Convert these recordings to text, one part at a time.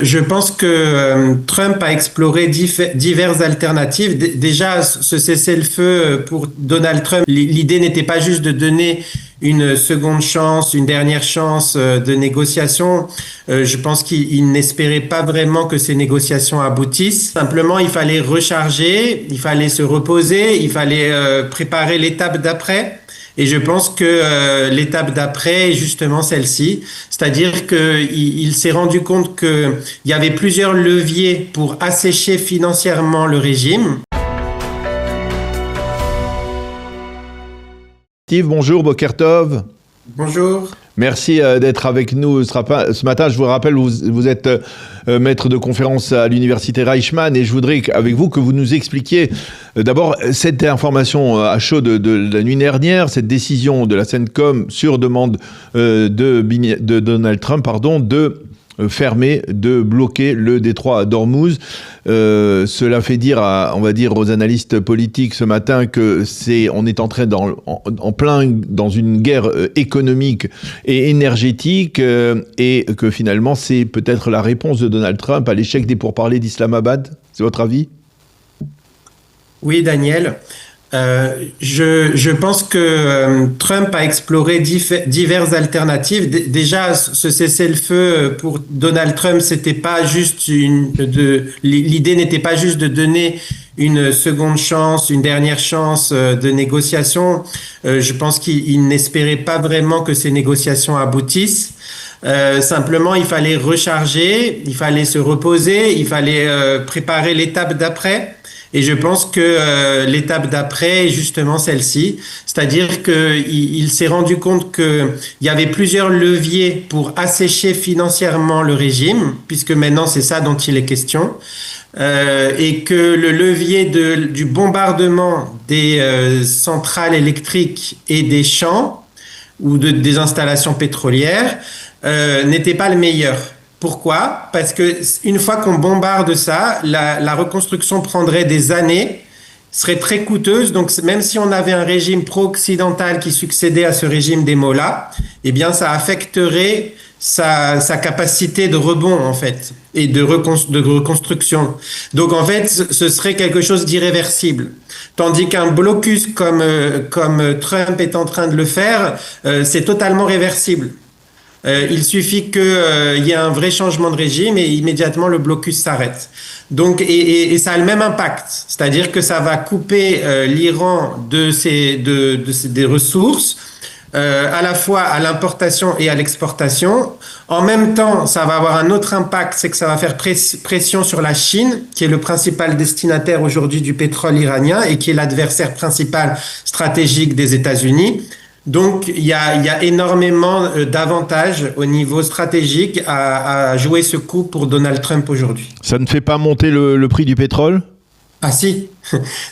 Je pense que Trump a exploré diverses alternatives. Déjà, ce cessez-le-feu pour Donald Trump, l'idée n'était pas juste de donner une seconde chance, une dernière chance de négociation. Je pense qu'il n'espérait pas vraiment que ces négociations aboutissent. Simplement, il fallait recharger, il fallait se reposer, il fallait préparer l'étape d'après. Et je pense que l'étape d'après est justement celle-ci, c'est-à-dire qu'il s'est rendu compte qu'il y avait plusieurs leviers pour assécher financièrement le régime. Steve, bonjour, Boker Tov. Bonjour. Merci d'être avec nous ce matin. Je vous rappelle, vous êtes maître de conférence à l'université Reichmann et je voudrais avec vous que vous nous expliquiez d'abord cette information à chaud de la nuit dernière, cette décision de la CENTCOM sur demande de Donald Trump, de fermer, de bloquer le détroit d'Ormuz. Cela fait dire, on va dire, aux analystes politiques ce matin que on est entré en plein dans une guerre économique et énergétique et que finalement c'est peut-être la réponse de Donald Trump à l'échec des pourparlers d'Islamabad. C'est votre avis? Oui, Daniel. Je pense que Trump a exploré diverses alternatives. Déjà, ce cessez-le-feu pour Donald Trump, c'était pas juste l'idée n'était pas juste de donner une seconde chance, une dernière chance de négociation. Je pense qu'il n'espérait pas vraiment que ces négociations aboutissent. Simplement, il fallait recharger, il fallait se reposer, il fallait préparer l'étape d'après. Et je pense que l'étape d'après est justement celle-ci, c'est-à-dire qu'il s'est rendu compte qu'il y avait plusieurs leviers pour assécher financièrement le régime, puisque maintenant c'est ça dont il est question, et que le levier du bombardement des centrales électriques et des champs ou des installations pétrolières n'était pas le meilleur. Pourquoi? Parce que une fois qu'on bombarde ça, la reconstruction prendrait des années, serait très coûteuse. Donc même si on avait un régime pro-occidental qui succédait à ce régime des mollahs, eh bien ça affecterait sa capacité de rebond en fait et de reconstruction. Donc en fait, ce serait quelque chose d'irréversible. Tandis qu'un blocus comme Trump est en train de le faire, c'est totalement réversible. Il suffit qu'il y ait un vrai changement de régime et immédiatement le blocus s'arrête. Donc, et ça a le même impact, c'est-à-dire que ça va couper l'Iran des ressources, à la fois à l'importation et à l'exportation. En même temps, ça va avoir un autre impact, c'est que ça va faire pression sur la Chine, qui est le principal destinataire aujourd'hui du pétrole iranien et qui est l'adversaire principal stratégique des États-Unis. Donc, il y a énormément d'avantages au niveau stratégique à jouer ce coup pour Donald Trump aujourd'hui. Ça ne fait pas monter le prix du pétrole? Ah si,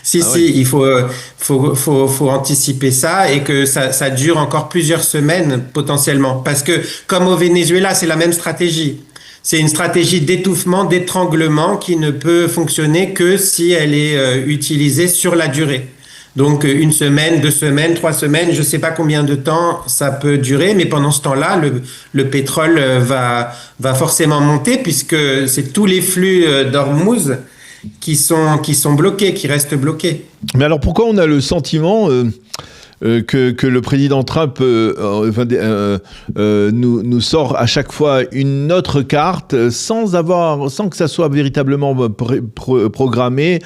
si, oui. Il faut anticiper ça et que ça dure encore plusieurs semaines potentiellement. Parce que comme au Venezuela, c'est la même stratégie. C'est une stratégie d'étouffement, d'étranglement qui ne peut fonctionner que si elle est utilisée sur la durée. Donc, 1 semaine, 2 semaines, 3 semaines, je ne sais pas combien de temps ça peut durer, mais pendant ce temps-là, le pétrole va forcément monter puisque c'est tous les flux d'Ormuz qui sont bloqués, qui restent bloqués. Mais alors, pourquoi on a le sentiment que le président Trump nous sort à chaque fois une autre carte sans que ça soit véritablement programmé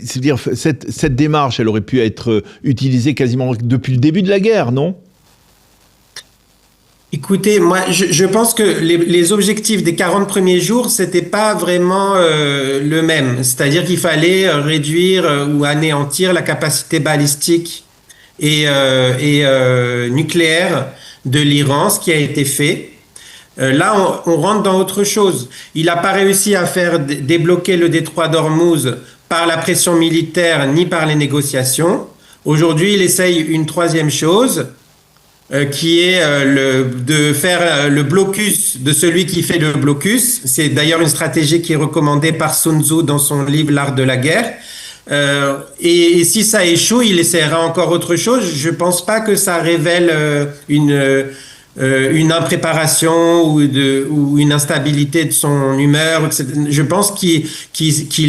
c'est-à-dire cette démarche, elle aurait pu être utilisée quasiment depuis le début de la guerre, non? Écoutez, moi, je pense que les objectifs des 40 premiers jours, c'était pas vraiment le même. C'est-à-dire qu'il fallait réduire ou anéantir la capacité balistique et nucléaire de l'Iran, ce qui a été fait. Là, on rentre dans autre chose. Il n'a pas réussi à faire débloquer le détroit d'Ormuz par la pression militaire ni par les négociations. Aujourd'hui, il essaye une troisième chose, qui est de faire le blocus de celui qui fait le blocus. C'est d'ailleurs une stratégie qui est recommandée par Sun Tzu dans son livre L'Art de la guerre. Et si ça échoue, il essaiera encore autre chose. Je pense pas que ça révèle une impréparation ou une instabilité de son humeur. Je pense qu'il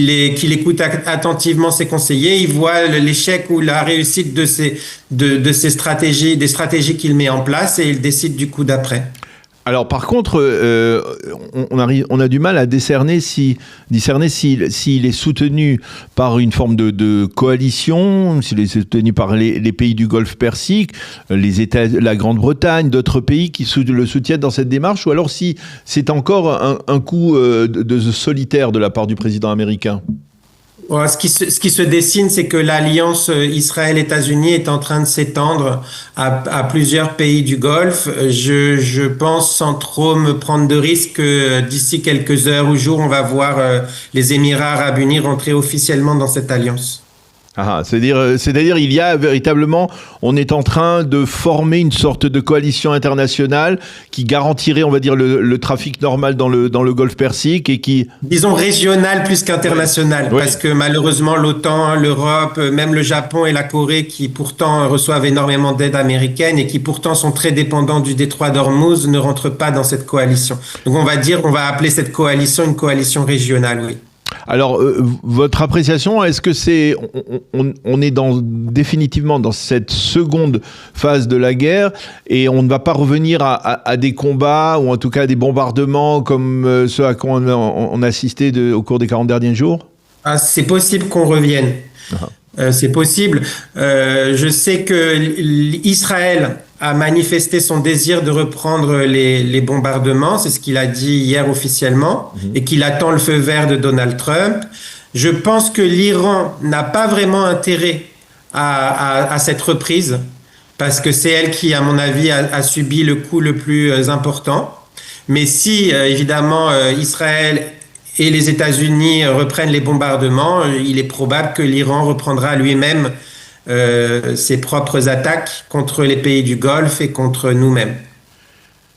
écoute attentivement ses conseillers. Il voit l'échec ou la réussite de ses stratégies, des stratégies qu'il met en place, et il décide du coup d'après. Alors par contre, on a du mal à discerner s'il est soutenu par une forme de coalition, s'il est soutenu par les pays du Golfe Persique, la Grande-Bretagne, d'autres pays qui le soutiennent dans cette démarche, ou alors si c'est encore un coup de solitaire de la part du président américain. Ouais, ce qui se dessine, c'est que l'alliance Israël-États-Unis est en train de s'étendre à plusieurs pays du Golfe. Je pense, sans trop me prendre de risques, que d'ici quelques heures ou jours, on va voir les Émirats arabes unis rentrer officiellement dans cette alliance. C'est-à-dire, il y a véritablement, on est en train de former une sorte de coalition internationale qui garantirait, on va dire, le trafic normal dans le Golfe Persique et qui... Disons régional plus qu'international, oui. Parce que malheureusement, l'OTAN, l'Europe, même le Japon et la Corée, qui pourtant reçoivent énormément d'aide américaine et qui pourtant sont très dépendants du détroit d'Ormuz, ne rentrent pas dans cette coalition. Donc on va appeler cette coalition une coalition régionale, oui. Alors, votre appréciation, est-ce que on est définitivement dans cette seconde phase de la guerre et on ne va pas revenir à des combats ou en tout cas à des bombardements comme ceux à quoi on a assisté au cours des 40 derniers jours ? C'est possible qu'on revienne. C'est possible. Je sais que Israël a manifesté son désir de reprendre les bombardements, c'est ce qu'il a dit hier officiellement, et qu'il attend le feu vert de Donald Trump. Je pense que l'Iran n'a pas vraiment intérêt à cette reprise, parce que c'est elle qui, à mon avis, a subi le coup le plus important. Mais si, évidemment, Israël et les États-Unis reprennent les bombardements, il est probable que l'Iran reprendra lui-même ses propres attaques contre les pays du Golfe et contre nous-mêmes.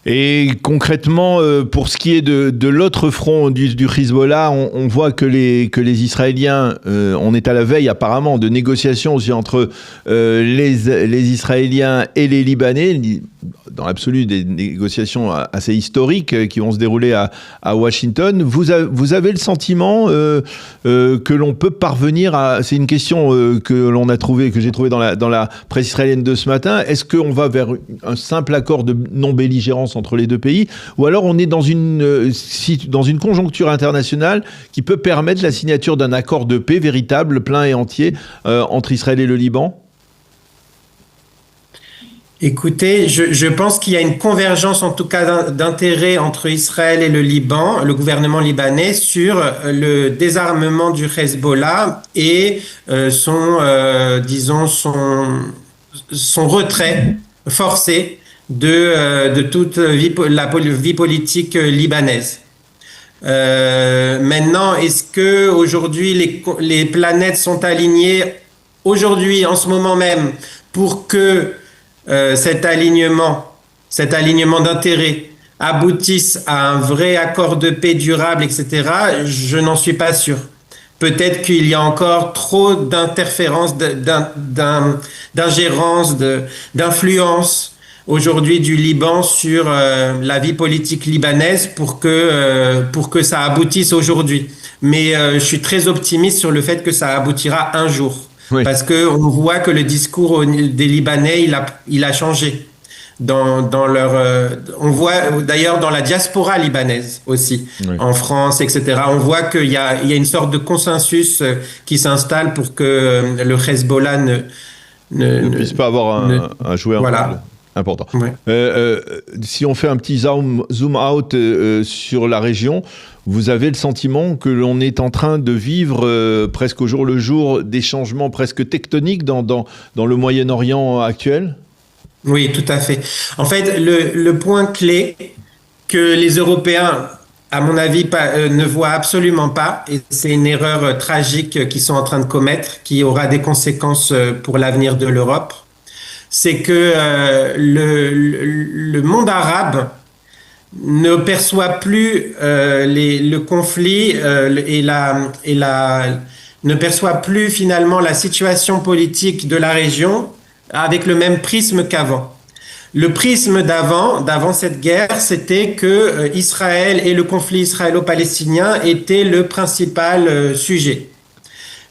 Et concrètement, pour ce qui est de l'autre front du Hezbollah, on voit que les Israéliens, on est à la veille apparemment de négociations aussi entre les Israéliens et les Libanais, dans l'absolu des négociations assez historiques qui vont se dérouler à Washington. Vous avez le sentiment que l'on peut parvenir à... C'est une question que j'ai trouvée dans la presse israélienne de ce matin. Est-ce qu'on va vers un simple accord de non-belligérance entre les deux pays, ou alors on est dans une conjoncture internationale qui peut permettre la signature d'un accord de paix véritable, plein et entier, entre Israël et le Liban ? Écoutez, je pense qu'il y a une convergence en tout cas d'intérêts entre Israël et le Liban, le gouvernement libanais, sur le désarmement du Hezbollah et son retrait forcé de toute la vie politique libanaise. Maintenant, est-ce que aujourd'hui les planètes sont alignées aujourd'hui, en ce moment même, pour que cet alignement d'intérêts aboutisse à un vrai accord de paix durable, etc. Je n'en suis pas sûr. Peut-être qu'il y a encore trop d'interférences, d'ingérence, d'influence aujourd'hui du Liban sur la vie politique libanaise pour que ça aboutisse aujourd'hui. Mais je suis très optimiste sur le fait que ça aboutira un jour. Oui. Parce que on voit que le discours des Libanais, il a changé on voit d'ailleurs dans la diaspora libanaise aussi, oui. En France, etc. On voit qu'il y a une sorte de consensus qui s'installe pour que le Hezbollah ne puisse pas avoir un joueur important. Oui. Si on fait un petit zoom out sur la région, vous avez le sentiment que l'on est en train de vivre presque au jour le jour des changements presque tectoniques dans le Moyen-Orient actuel ? Oui, tout à fait. En fait, le point clé que les Européens, à mon avis, ne voient absolument pas, et c'est une erreur tragique qu'ils sont en train de commettre, qui aura des conséquences pour l'avenir de l'Europe, c'est que le monde arabe ne perçoit plus le conflit ne perçoit plus finalement la situation politique de la région avec le même prisme qu'avant. Le prisme d'avant cette guerre, c'était que Israël et le conflit israélo-palestinien étaient le principal sujet.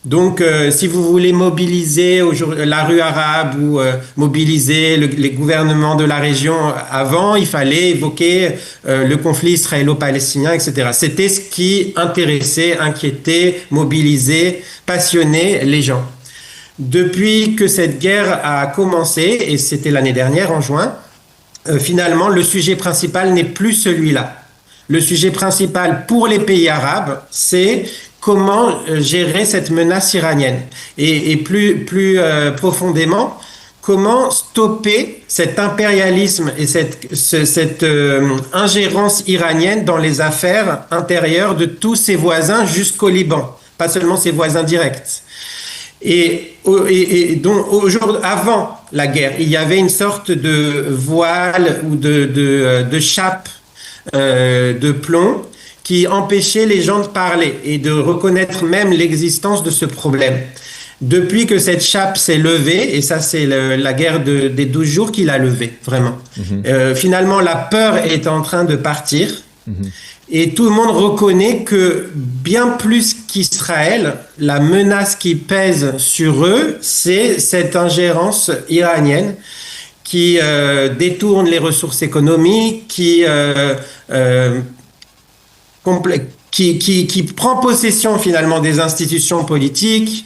Donc, si vous voulez mobiliser la rue arabe ou mobiliser les gouvernements de la région avant, il fallait évoquer le conflit israélo-palestinien, etc. C'était ce qui intéressait, inquiétait, mobilisait, passionnait les gens. Depuis que cette guerre a commencé, et c'était l'année dernière en juin, finalement, le sujet principal n'est plus celui-là. Le sujet principal pour les pays arabes, c'est comment gérer cette menace iranienne. Et plus profondément, comment stopper cet impérialisme et cette ingérence iranienne dans les affaires intérieures de tous ses voisins jusqu'au Liban, pas seulement ses voisins directs. Et donc, avant la guerre, il y avait une sorte de voile ou de chape de plomb qui empêchait les gens de parler et de reconnaître même l'existence de ce problème. Depuis que cette chape s'est levée, et ça c'est la guerre des 12 jours qui l'a levée, vraiment. Finalement, la peur est en train de partir. Et tout le monde reconnaît que bien plus qu'Israël, la menace qui pèse sur eux, c'est cette ingérence iranienne qui détourne les ressources économiques, qui prend possession finalement des institutions politiques,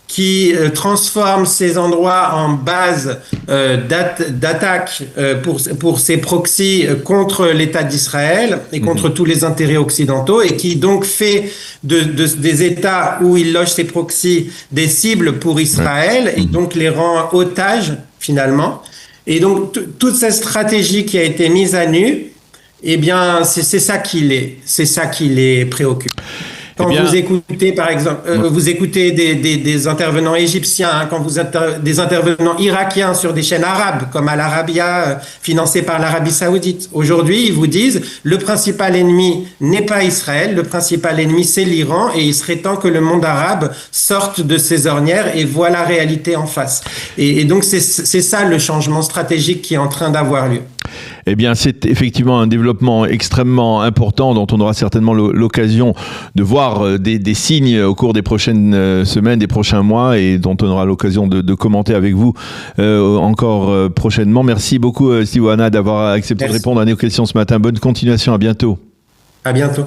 qui transforme ces endroits en base d'attaque pour ses proxys contre l'État d'Israël et contre tous les intérêts occidentaux, et qui donc fait des États où il loge ses proxys des cibles pour Israël et donc les rend otages finalement. Et donc toute cette stratégie qui a été mise à nu, eh bien c'est ça qui les préoccupe. Quand vous écoutez, par exemple, vous écoutez des intervenants égyptiens, hein, des intervenants irakiens sur des chaînes arabes, comme Al Arabiya, financé par l'Arabie Saoudite. Aujourd'hui, ils vous disent, le principal ennemi n'est pas Israël, le principal ennemi c'est l'Iran, et il serait temps que le monde arabe sorte de ses ornières et voit la réalité en face. Et donc, c'est ça le changement stratégique qui est en train d'avoir lieu. Eh bien, c'est effectivement un développement extrêmement important dont on aura certainement l'occasion de voir des signes au cours des prochaines semaines, des prochains mois, et dont on aura l'occasion de commenter avec vous encore prochainement. Merci beaucoup, Steve Ohana, d'avoir accepté de répondre à nos questions ce matin. Bonne continuation, à bientôt. À bientôt.